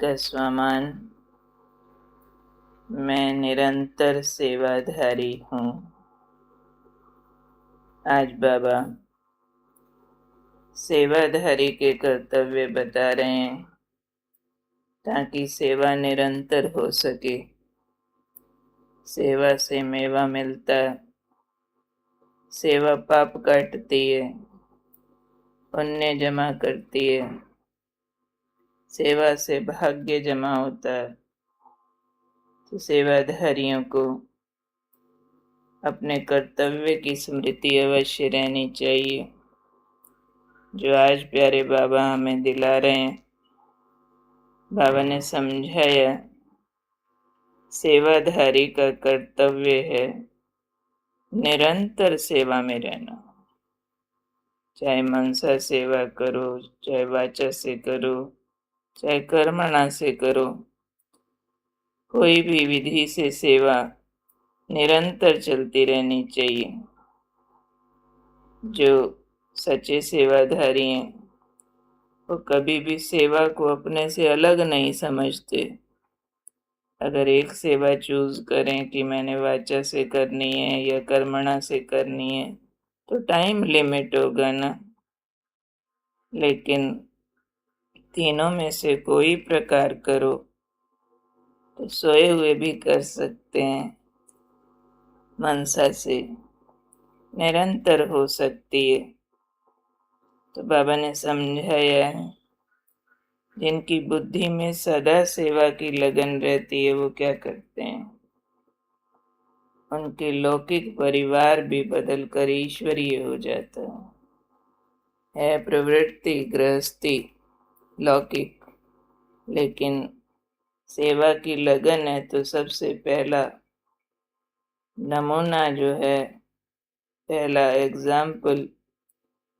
का स्वमान, मैं निरंतर सेवाधारी हूँ। आज बाबा सेवाधारी के कर्तव्य बता रहे हैं ताकि सेवा निरंतर हो सके। सेवा से मेवा मिलता, सेवा पाप काटती है, पुण्य जमा करती है, सेवा से भाग्य जमा होता है। तो सेवाधारियों को अपने कर्तव्य की स्मृति अवश्य रहनी चाहिए, जो आज प्यारे बाबा हमें दिला रहे हैं। बाबा ने समझाया, सेवाधारी का कर्तव्य है निरंतर सेवा में रहना। चाहे मनसा सेवा करो, चाहे वाचा से करो, चाहे कर्मणा से करो, कोई भी विधि से सेवा निरंतर चलती रहनी चाहिए। जो सच्चे सेवाधारी हैं वो कभी भी सेवा को अपने से अलग नहीं समझते। अगर एक सेवा चूज करें कि मैंने वाचा से करनी है या कर्मणा से करनी है तो टाइम लिमिट होगा ना। लेकिन तीनों में से कोई प्रकार करो तो सोए हुए भी कर सकते हैं। मनसा से निरंतर हो सकती है। तो बाबा ने समझाया है, जिनकी बुद्धि में सदा सेवा की लगन रहती है वो क्या करते हैं, उनके लौकिक परिवार भी बदल कर ईश्वरीय हो जाता है प्रवृत्ति गृहस्थी लौकिक, लेकिन सेवा की लगन है तो सबसे पहला नमूना जो है, पहला एग्जाम्पल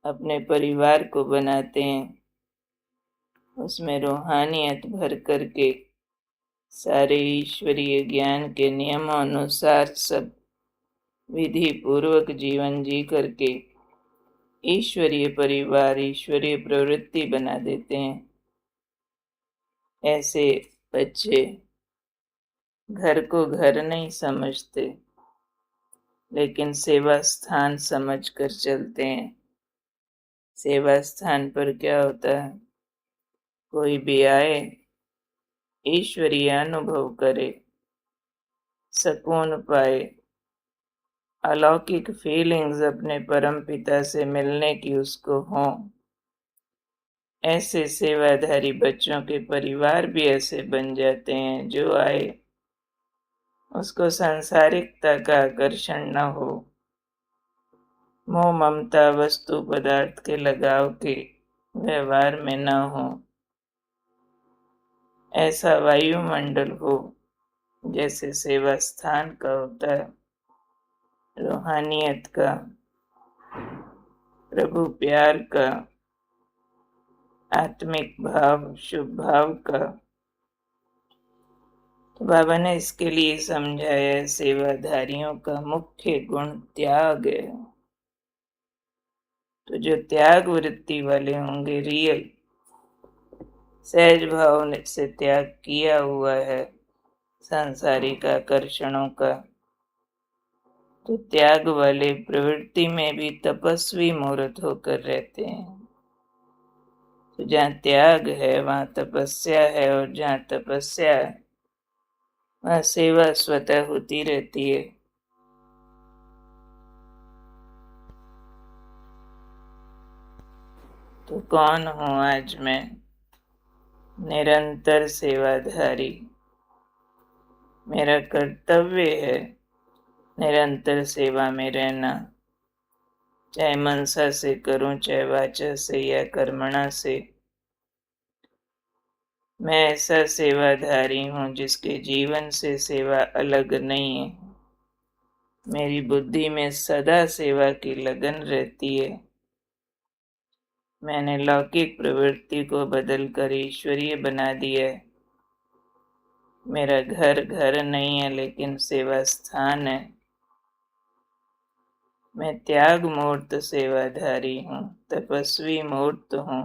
अपने परिवार को बनाते हैं। उसमें रूहानियत भर करके सारे ईश्वरीय ज्ञान के नियमों अनुसार सब विधि पूर्वक जीवन जी करके ईश्वरीय परिवार, ईश्वरीय प्रवृत्ति बना देते हैं। ऐसे बच्चे घर को घर नहीं समझते, लेकिन सेवा स्थान समझ कर चलते हैं। सेवा स्थान पर क्या होता है, कोई भी आए ईश्वरीय अनुभव करे, सुकून पाए, अलौकिक फीलिंग्स अपने परम पिता से मिलने की उसको हो। ऐसे सेवाधारी बच्चों के परिवार भी ऐसे बन जाते हैं, जो आए उसको सांसारिकता का आकर्षण न हो, मोह ममता वस्तु पदार्थ के लगाव के व्यवहार में न हो। ऐसा वायुमंडल हो जैसे सेवा स्थान का होता है, रूहानियत का, प्रभु प्यार का, आत्मिक भाव, शुभ भाव का। तो बाबा ने इसके लिए समझाया, सेवाधारियों का मुख्य गुण त्याग है। तो जो त्याग वृत्ति वाले होंगे, रियल सहज भाव से त्याग किया हुआ है सांसारिक आकर्षणों का, तो त्याग वाले प्रवृत्ति में भी तपस्वी मूर्त होकर रहते हैं। तो जहाँ त्याग है वहाँ तपस्या है, और जहाँ तपस्या है वहाँ सेवा स्वतः होती रहती है। तो कौन हूँ आज मैं? निरंतर सेवाधारी। मेरा कर्तव्य है निरंतर सेवा में रहना, चाहे मनसा से करूं, चाहे वाचा से या कर्मणा से। मैं ऐसा सेवाधारी हूँ जिसके जीवन से सेवा अलग नहीं है। मेरी बुद्धि में सदा सेवा की लगन रहती है। मैंने लौकिक प्रवृत्ति को बदलकर ईश्वरीय बना दिया है। मेरा घर घर नहीं है लेकिन सेवा स्थान है। मैं त्याग मूर्त सेवाधारी हूँ, तपस्वी मूर्त हूँ।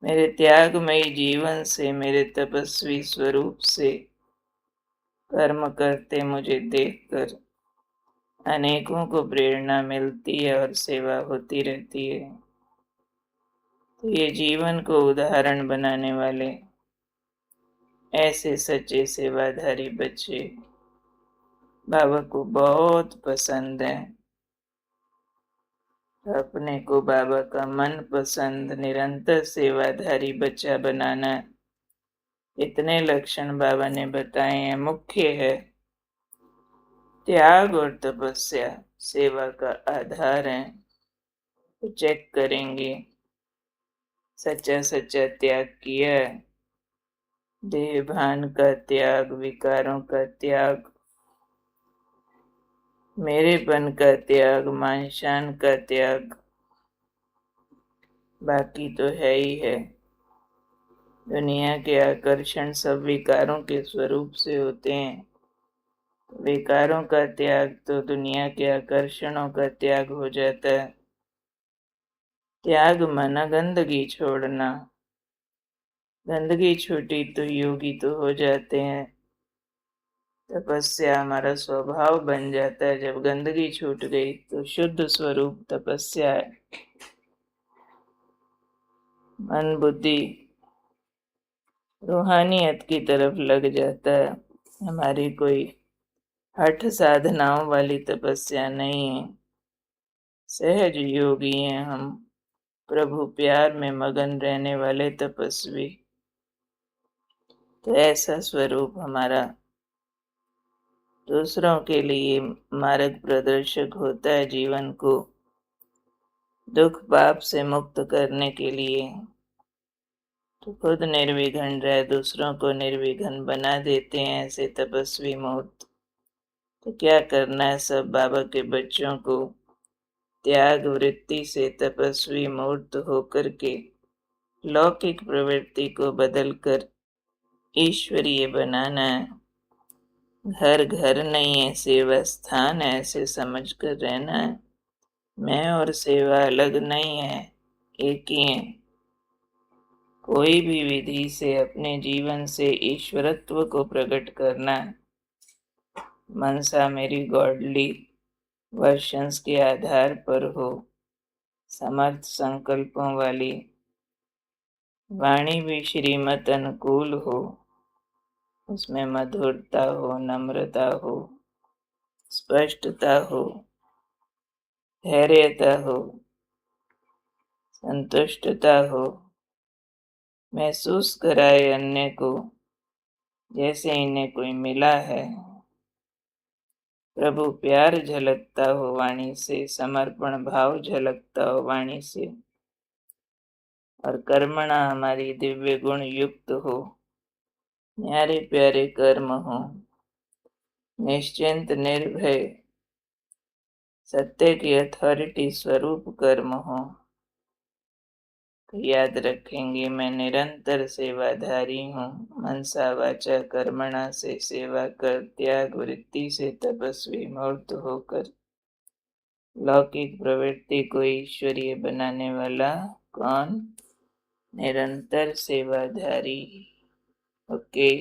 मेरे त्यागमयी जीवन से, मेरे तपस्वी स्वरूप से कर्म करते मुझे देखकर अनेकों को प्रेरणा मिलती है और सेवा होती रहती है। तो ये जीवन को उदाहरण बनाने वाले ऐसे सच्चे सेवाधारी बच्चे बाबा को बहुत पसंद है। अपने को बाबा का मन पसंद निरंतर सेवाधारी बच्चा बनाना, इतने लक्षण बाबा ने बताए हैं। मुख्य है त्याग और तपस्या सेवा का आधार है। तो चेक करेंगे सच्चा सच्चा त्याग किया है। देह भान का त्याग, विकारों का त्याग, मेरेपन का त्याग, मानशान का त्याग, बाकी तो है ही है। दुनिया के आकर्षण सब विकारों के स्वरूप से होते हैं। विकारों का त्याग तो दुनिया के आकर्षणों का त्याग हो जाता है। त्याग माना गंदगी छोड़ना। गंदगी छूटी तो योगी तो हो जाते हैं। तपस्या हमारा स्वभाव बन जाता है। जब गंदगी छूट गई तो शुद्ध स्वरूप तपस्या है। मन बुद्धि रूहानियत की तरफ लग जाता है। हमारी कोई हठ साधनाओं वाली तपस्या नहीं है। सहज योगी हैं हम, प्रभु प्यार में मगन रहने वाले तपस्वी। तो ऐसा स्वरूप हमारा दूसरों के लिए मार्ग प्रदर्शक होता है। जीवन को दुख पाप से मुक्त करने के लिए तो खुद निर्विघ्न रहे, दूसरों को निर्विघ्न बना देते हैं ऐसे तपस्वी मूर्त। तो क्या करना है सब बाबा के बच्चों को त्याग वृत्ति से तपस्वी मूर्त होकर के लौकिक प्रवृत्ति को बदलकर ईश्वरीय बनाना है। घर घर नहीं है, सेवा स्थान है, ऐसे समझ कर रहना है। मैं और सेवा अलग नहीं है, एक ही है। कोई भी विधि से अपने जीवन से ईश्वरत्व को प्रकट करना है। मनसा मेरी गॉडली वर्शंस के आधार पर हो, समर्थ संकल्पों वाली वाणी भी श्रीमत अनुकूल हो, उसमें मधुरता हो, नम्रता हो, स्पष्टता हो, धैर्यता हो, संतुष्टता हो, महसूस कराए अन्य को जैसे इन्हें कोई मिला है। प्रभु प्यार झलकता हो वाणी से, समर्पण भाव झलकता हो वाणी से, और कर्मणा हमारी दिव्य गुण युक्त हो, न्यारे प्यारे कर्म हो, निश्चिंत निर्भय सत्य की अथॉरिटी स्वरूप कर्म हो। तो याद रखेंगे मैं निरंतर सेवाधारी हूँ। मनसा वाचा कर्मणा से सेवा कर, त्याग वृत्ति से तपस्वी मूर्त होकर लौकिक प्रवृत्ति को ईश्वरीय बनाने वाला कौन? निरंतर सेवाधारी। ओके।